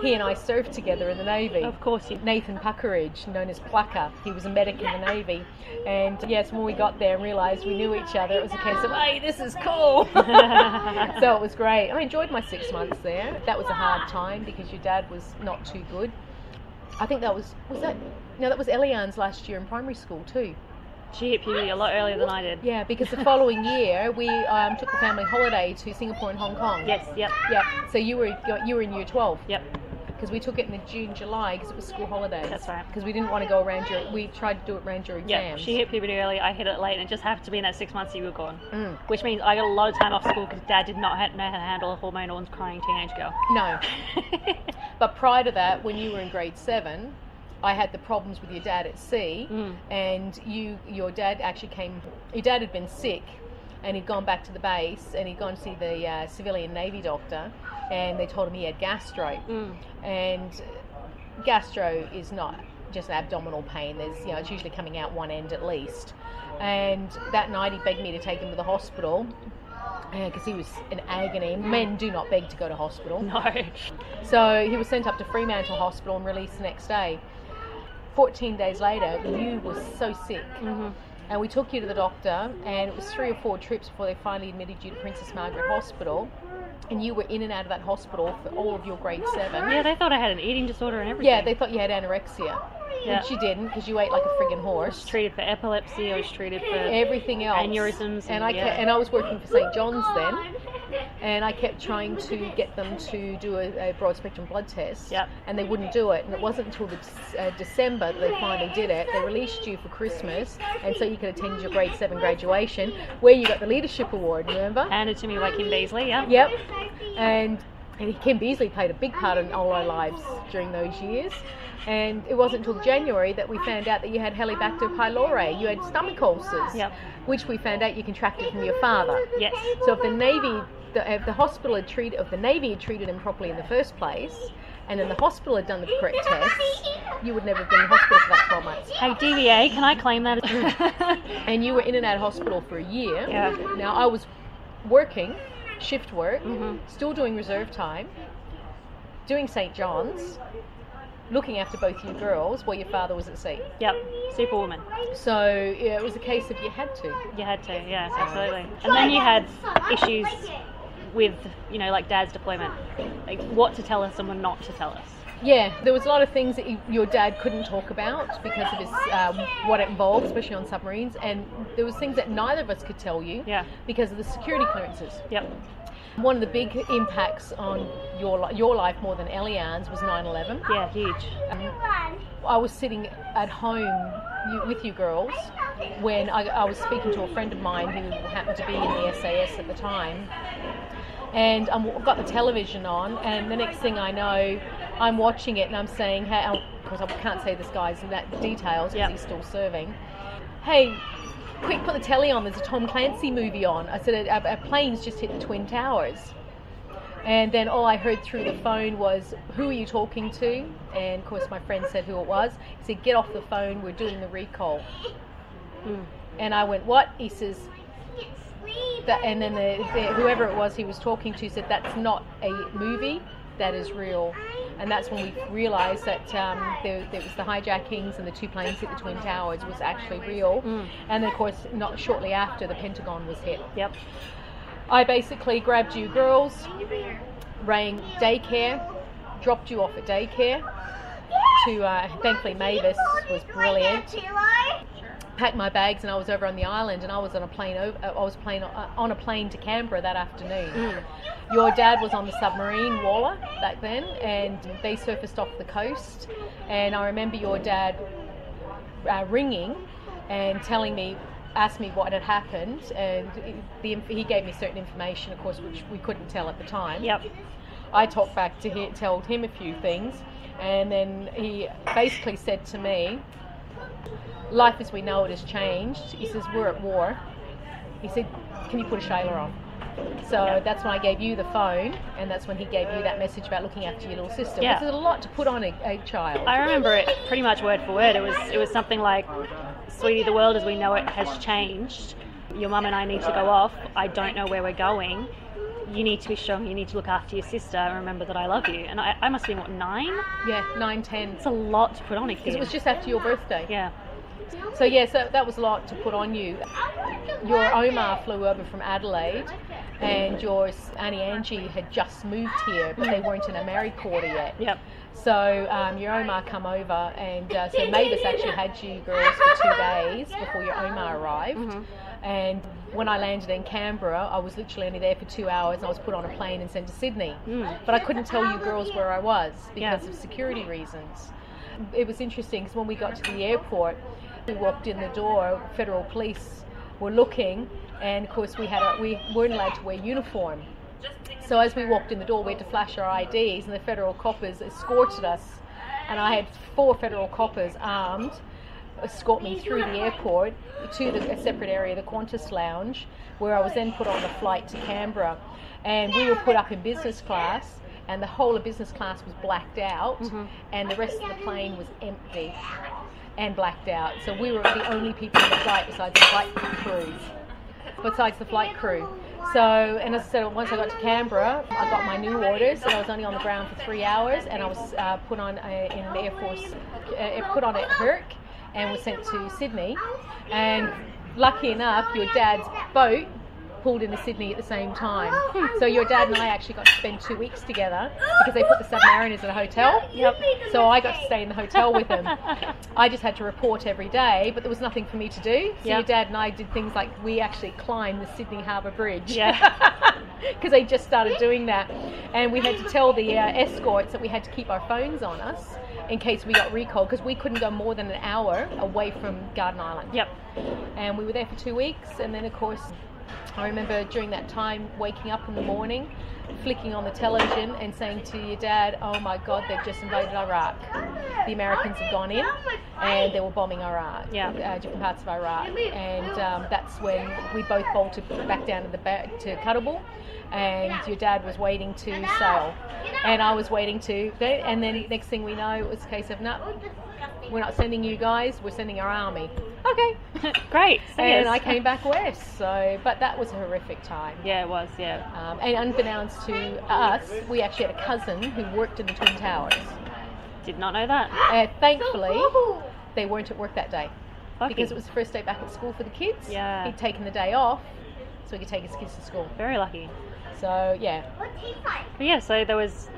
he and I served together in the Navy. Of course. Nathan Puckeridge, known as Plucker. He was a medic in the Navy. And yes, when we got there and realised we knew each other, it was a case of, hey, this is cool. So it was great. I enjoyed my 6 months there. That was a hard time because your dad was not too good. I think that was Eliane's last year in primary school too. She hit puberty a lot earlier than I did. Yeah, because the following year we took the family holiday to Singapore and Hong Kong. Yes, yep. Yep. So you were in year 12. Yep. Because we took it in June, July, because it was school holidays. That's right. Because we didn't want to go around we tried to do it around your exams. Yeah, she hit puberty early, I hit it late, and it just happened to be in that 6 months you were gone. Which means I got a lot of time off school because Dad did not know how to handle a hormonal and crying teenage girl. No. But prior to that, when you were in grade 7, I had the problems with your dad at sea, and your dad had been sick, and he'd gone back to the base, and he'd gone to see the civilian Navy doctor, and they told him he had gastro. And gastro is not just abdominal pain. There's, it's usually coming out one end at least. And that night he begged me to take him to the hospital because he was in agony. Men do not beg to go to hospital. No. So he was sent up to Fremantle Hospital and released the next day. 14 days later, you were so sick. Mm-hmm. And we took you to the doctor, and it was 3 or 4 trips before they finally admitted you to Princess Margaret Hospital. And you were in and out of that hospital for all of your grade 7. Yeah, they thought I had an eating disorder and everything. Yeah, they thought you had anorexia. Yeah. Which you didn't, because you ate like a friggin' horse. I was treated for epilepsy, I was treated for everything else. Aneurysms. And I was working for St. John's then, and I kept trying to get them to do a broad spectrum blood test, and they wouldn't do it. And it wasn't until December that they finally did it. They released you for Christmas, and so you could attend your grade 7 graduation, where you got the leadership award, remember? Handed to me by Kim Beazley, yeah. Yep. And Kim Beazley played a big part in all our lives during those years. And it wasn't until January that we found out that you had Helicobacter pylori. You had stomach ulcers, which we found out you contracted from your father. Yes. So if the Navy, if the Navy had treated him properly in the first place, and then the hospital had done the correct tests, you would never have been in hospital for that 12 months. Hey, DVA, can I claim that? And you were in and out of hospital for a year. Yeah. Now, I was working, shift work, still doing reserve time, doing St. John's, looking after both you girls while your father was at sea. Yep, superwoman. So it was a case of you had to. You had to, yes, absolutely. And then you had issues with, like Dad's deployment. Like what to tell us and what not to tell us. Yeah, there was a lot of things that your dad couldn't talk about because of his what it involved, especially on submarines. And there was things that neither of us could tell you because of the security clearances. Yep. One of the big impacts on your life more than Eliane's was 9/11. Yeah, huge. I was sitting at home with you girls when I was speaking to a friend of mine who happened to be in the SAS at the time. And I've got the television on, and the next thing I know, I'm watching it and I'm saying, hey, of course I can't say this guy's details because he's still serving. Hey, quick, put the telly on, there's a Tom Clancy movie on. I said, a plane's just hit the Twin Towers. And then all I heard through the phone was, who are you talking to? And of course my friend said who it was. He said, get off the phone, we're doing the recall. And I went, what? He says, and then whoever it was he was talking to said, that's not a movie, that is real. And that's when we realised that there was the hijackings and the 2 planes hit the Twin Towers was actually real. And then of course not shortly after the Pentagon was hit. Yep. I basically grabbed you girls, rang daycare, dropped you off at daycare to thankfully Mavis was brilliant. Packed my bags and I was over on the island, and I was on a plane on a plane to Canberra that afternoon. Your dad was on the submarine Waller back then, and they surfaced off the coast, and I remember your dad ringing and asked me what had happened, and he gave me certain information, of course, which we couldn't tell at the time. Yep. I talked back to him, told him a few things, and then he basically said to me, life as we know it has changed. He says, we're at war. He said, can you put a Shayla on? So that's when I gave you the phone, and that's when he gave you that message about looking after your little sister. Yeah. Which is a lot to put on a child. I remember it pretty much word for word. It was something like, sweetie, the world as we know it has changed. Your mum and I need to go off. I don't know where we're going. You need to be strong. You need to look after your sister and remember that I love you. And I must have been, 9? Yeah, 9, 10. It's a lot to put on a kid. Because it was just after your birthday. Yeah. So that was a lot to put on you. Your Omar flew over from Adelaide, and your Auntie Angie had just moved here, but they weren't in a married quarter yet. Yep. So your Omar come over, and so Mavis actually had you girls for 2 days before your Omar arrived. And when I landed in Canberra, I was literally only there for 2 hours, and I was put on a plane and sent to Sydney. But I couldn't tell you girls where I was because of security reasons. It was interesting because when we got to the airport, we walked in the door, federal police were looking, and of course we weren't allowed to wear uniform. So as we walked in the door, we had to flash our IDs, and the federal coppers escorted us, and I had 4 federal coppers armed escort me through the airport to a separate area, the Qantas Lounge, where I was then put on a flight to Canberra, and we were put up in business class. and the whole of business class was blacked out, and the rest of the plane was empty and blacked out. So we were the only people in the flight besides the flight crew. So, and as I said, once I got to Canberra, I got my new orders, and I was only on the ground for 3 hours, and I was put on in the Air Force, put on at Herc, and was sent to Sydney. And lucky enough, your dad's boat pulled into Sydney at the same time. So your dad and I actually got to spend 2 weeks together because they put the submariners in a hotel. So I got to stay in the hotel with him. I just had to report every day, but there was nothing for me to do. So your dad and I did things like we actually climbed the Sydney Harbour Bridge. Because they just started doing that. And we had to tell the escorts that we had to keep our phones on us in case we got recalled, because we couldn't go more than an hour away from Garden Island. And we were there for 2 weeks, and then of course I remember during that time waking up in the morning, flicking on the television and saying to your dad, oh my God, they've just invaded Iraq. The Americans have gone in and they were bombing Iraq, different parts of Iraq. And that's when we both bolted back down to Cuttable, and your dad was waiting to sail. And I was waiting to, and then next thing we know, it was a case of, no, we're not sending you guys, we're sending our army. Okay. Great. And I came back west. So, but that was a horrific time. Yeah, it was, And unbeknownst to us, we actually had a cousin who worked in the Twin Towers. Did not know that. Thankfully, they weren't at work that day. Because it was the first day back at school for the kids. He'd taken the day off so he could take his kids to school. Very lucky. So, yeah. But so there was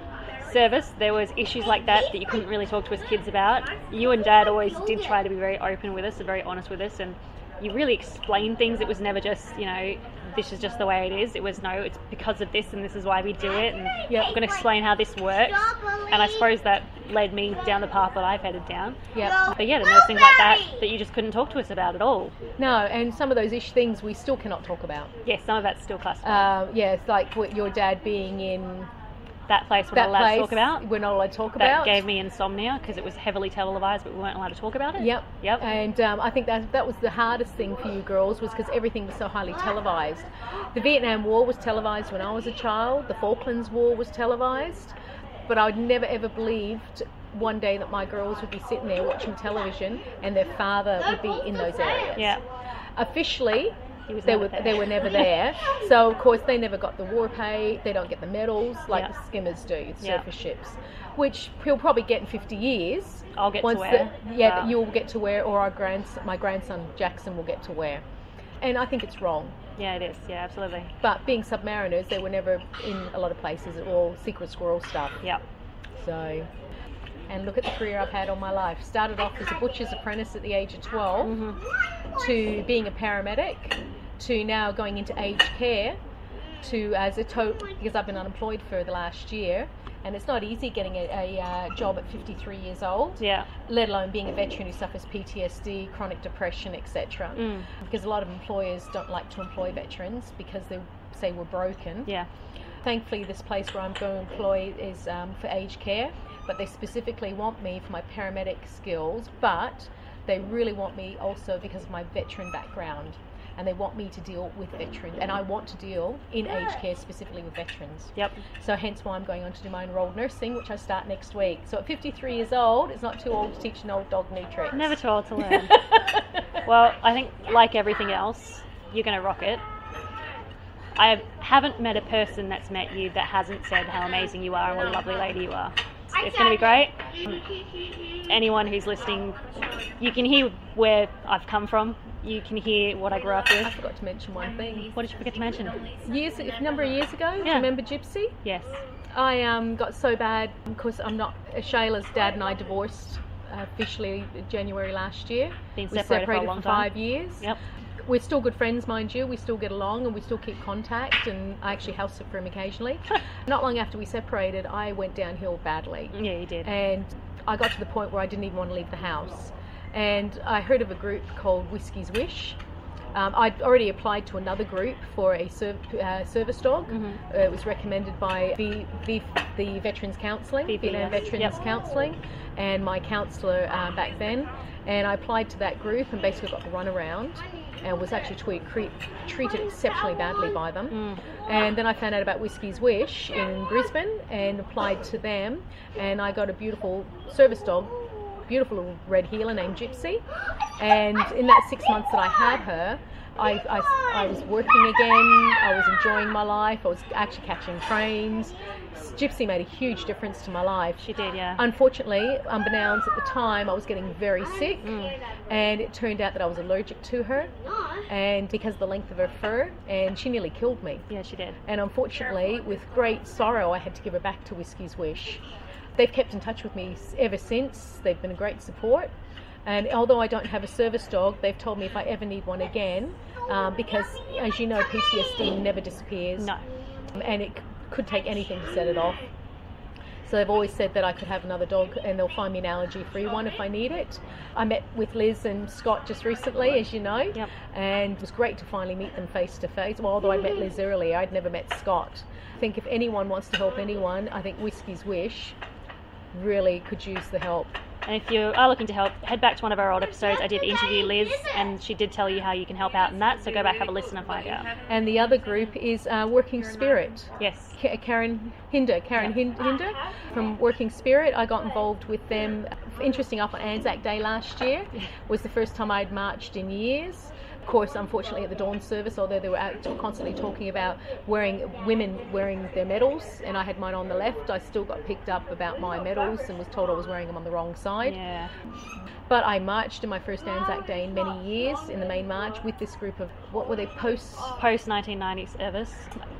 service, there was issues like that you couldn't really talk to us kids about. You and Dad always did try to be very open with us and very honest with us, and you really explained things. It was never just, this is just the way it is. It was, no, it's because of this and this is why we do it, and I'm going to explain how this works. And I suppose that led me down the path that I've headed down. But then there was things like that you just couldn't talk to us about at all. No, and some of those things we still cannot talk about. Yes, some of that's still classified. It's like your dad being in that place we're not allowed to talk about. We're not allowed to talk about. That gave me insomnia because it was heavily televised, but we weren't allowed to talk about it. Yep. And I think that was the hardest thing for you girls, was because everything was so highly televised. The Vietnam War was televised when I was a child. The Falklands War was televised. But I would never ever believed one day that my girls would be sitting there watching television and their father would be in those areas. Officially, they were never there. So of course they never got the war pay. They don't get the medals like the skimmers do, the surface ships, which he'll probably get in 50 years. I'll get to wear. That you'll get to wear, or my grandson Jackson will get to wear. And I think it's wrong. Yeah, it is. Yeah, absolutely. But being submariners, they were never in a lot of places. It was all secret squirrel stuff. So, and look at the career I've had all my life. Started off as a butcher's apprentice at the age of 12, to being a paramedic, to now going into aged care, to as a total, because I've been unemployed for the last year, and it's not easy getting a job at 53 years old, let alone being a veteran who suffers PTSD, chronic depression, etc. Because a lot of employers don't like to employ veterans because they say we're broken. Thankfully, this place where I'm going to employ is for aged care, but they specifically want me for my paramedic skills, but they really want me also because of my veteran background. And they want me to deal with veterans, and I want to deal in aged care specifically with veterans. So hence why I'm going on to do my enrolled nursing, which I start next week. So at 53 years old, it's not too old to teach an old dog new tricks. Never too old to learn. Well, I think like everything else, you're going to rock it. I haven't met a person that's met you that hasn't said how amazing you are and what a lovely lady you are. It's going to be great. Anyone who's listening, you can hear where I've come from. You can hear what I grew up with. I forgot to mention one thing. What did you forget to mention? A number of years ago, do you remember Gypsy? Yes. I got so bad, because I'm not, Shayla's dad and I divorced officially January last year. Been separated for a long time. 5 years. We're still good friends, mind you. We still get along and we still keep contact, and I actually house sit for him occasionally. Not long after we separated, I went downhill badly. Yeah, you did. And I got to the point where I didn't even want to leave the house. And I heard of a group called Whiskey's Wish. I'd already applied to another group for a service dog. It was recommended by the Veterans Counselling, Vietnam Veterans Counselling, and my counsellor back then. And I applied to that group and basically got the runaround and was actually treated exceptionally badly by them. And then I found out about Whiskey's Wish in Brisbane and applied to them, and I got a beautiful service dog, beautiful little red heeler named Gypsy. And in that 6 months that I had her, I was working again, I was enjoying my life, I was actually catching trains. Gypsy made a huge difference to my life. She did, yeah. Unfortunately, unbeknownst at the time, I was getting very sick, and it turned out that I was allergic to her, and because of the length of her fur, and she nearly killed me. Yeah, she did. And unfortunately, with great sorrow, I had to give her back to Whiskey's Wish. They've kept in touch with me ever since. They've been a great support. And although I don't have a service dog, they've told me if I ever need one again, because as you know, PTSD never disappears. No. And it could take anything to set it off. So they've always said that I could have another dog and they'll find me an allergy-free one if I need it. I met with Liz and Scott just recently, as you know, and it was great to finally meet them face to face. Well, although I met Liz earlier, I'd never met Scott. I think if anyone wants to help anyone, I think Whiskey's Wish really could use the help. And if you are looking to help, head back to one of our old episodes. I did interview Liz, and she did tell you how you can help out in that, so go back, have a listen and find out. And the other group is Working Spirit. Yes. Karen Hinder from Working Spirit. I got involved with them. Interesting, up on Anzac Day last year was the first time I'd marched in years. Of course, unfortunately, at the dawn service, although they were out constantly talking about women wearing their medals, and I had mine on the left, I still got picked up about my medals and was told I was wearing them on the wrong side. Yeah. But I marched in my first Anzac Day in many years in the main march with this group of, what were they, post 1990 service.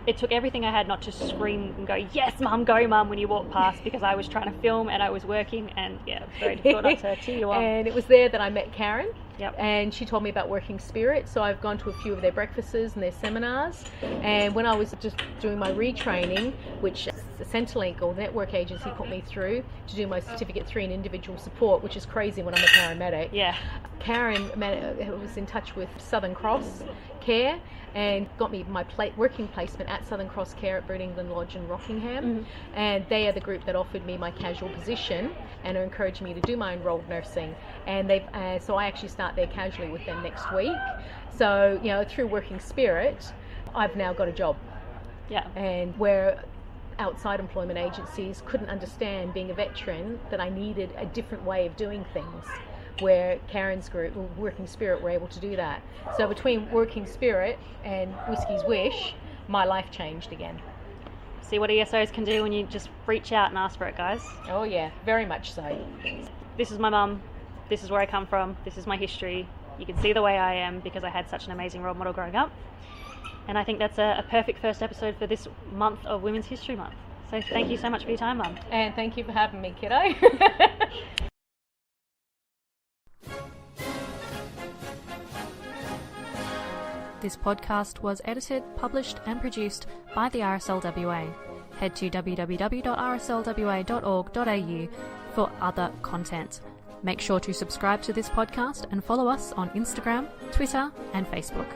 It took everything I had not to scream and go, yes, Mum, go, Mum, when you walk past, because I was trying to film and I was working, and yeah, it was very difficult not to cheer you on. And it was there that I met Karen. Yep. And she told me about Working Spirit, so I've gone to a few of their breakfasts and their seminars. And when I was just doing my retraining, which Centrelink or the network agency put me through to do my Certificate 3 in individual support, which is crazy when I'm a paramedic. Yeah. Karen was in touch with Southern Cross Care and got me my working placement at Southern Cross Care at Bird England Lodge in Rockingham. And they are the group that offered me my casual position and are encouraging me to do my enrolled nursing. And so I actually start there casually with them next week. So, you know, through Working Spirit, I've now got a job. Yeah. And where outside employment agencies couldn't understand, being a veteran, that I needed a different way of doing things, where Karen's group, Working Spirit, were able to do that. So between Working Spirit and Whiskey's Wish, my life changed again. See what ESOs can do when you just reach out and ask for it, guys. Oh yeah, very much so. This is my mum. This is where I come from. This is my history. You can see the way I am because I had such an amazing role model growing up. And I think that's a perfect first episode for this month of Women's History Month. So thank you so much for your time, Mum. And thank you for having me, kiddo. This podcast was edited, published and produced by the RSLWA. Head to www.rslwa.org.au for other content. Make sure to subscribe to this podcast and follow us on Instagram, Twitter and Facebook.